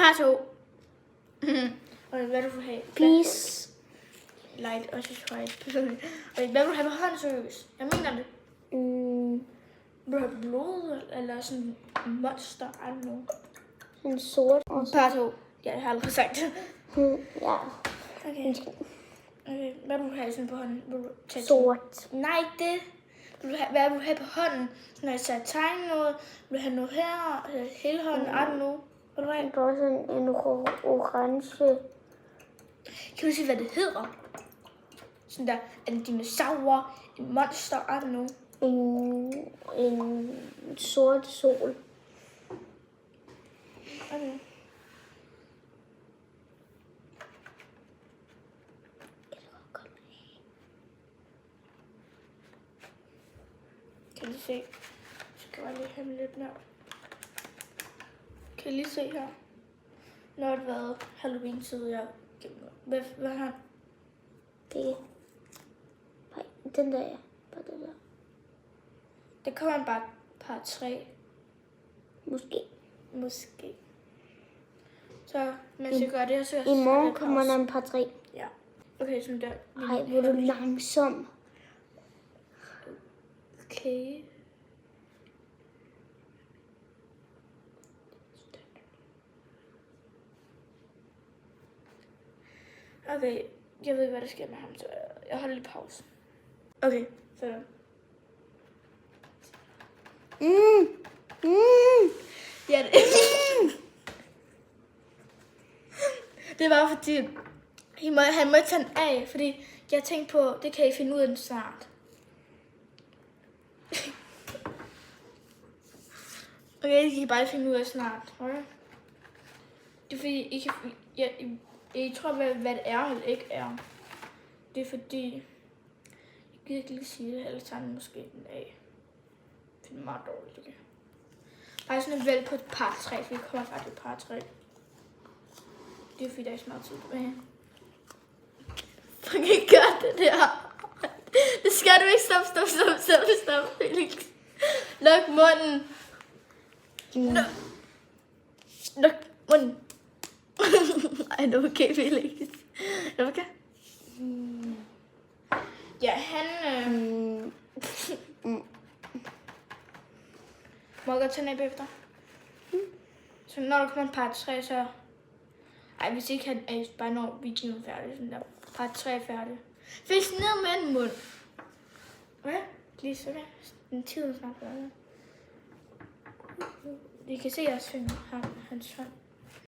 par 2. Og hvad du vil have? Peace. Light og Sprite. Og hvad vil du have på hånden, seriøst? Jeg mener det. Vil du have blod, eller sådan monster, eller noget? En sort også. Par 2. Ja, jeg har aldrig sagt det. Ja. Okay. Okay. Hvad vil du have sådan på hånden? Vil du tage Sort. Nej, det. Hvad vil du have på hånden? Når jeg skal tegne noget, vil du have noget her, hele hånden, alt nu? Vil du have? Der er sådan en orange. Kan du sige, hvad det hedder? Sådan der, en dinosaur, en monster, alt nu. En sort sol. Okay. Kan du se? Så skal jeg lige have dem lidt nær. Kan I lige se her? Når det har været Halloween-tid, jeg hvad har han? Det. Nej, den der, ja. Bare den der. Der kommer bare par 3. Måske. Så mens jeg gør det, så... I morgen kommer der en par 3. Ja. Okay, sådan der. Nej, hvor er du langsom. Okay. Okay, jeg ved ikke, hvad der sker med ham, så jeg holder lidt pause. Okay, sådan. Ja, det var fordi, han må tage den af, fordi jeg tænkte på, det kan I finde ud af den snart. Okay, I kan bare finde ud af snart. Okay? Det er fordi, I tror, hvad det er eller ikke er. Det er fordi, jeg gider ikke lige sige det, eller tager den måske den af. Det er meget dårligt, okay? Bare sådan en vælg på et par 3, for vi kommer bare til et par 3. Det er fordi, der er ikke så meget tid tilbage. Fuck, ikke gør det der. Det skal du ikke. Stop, Felix. Luk munden. Luk munden. Ej, det er okay, Felix. Er det okay? Ja, han... Må jeg godt tage den af bagefter? Så når der kommer en part 3, så... Ej, hvis ikke han er bare når videoen er færdig. Sådan der. Part 3 er færdig. Fisk ned med en mund. Okay? Lige sådan. Den tid er snart færdig. I kan se jeres finger. Hans hånd.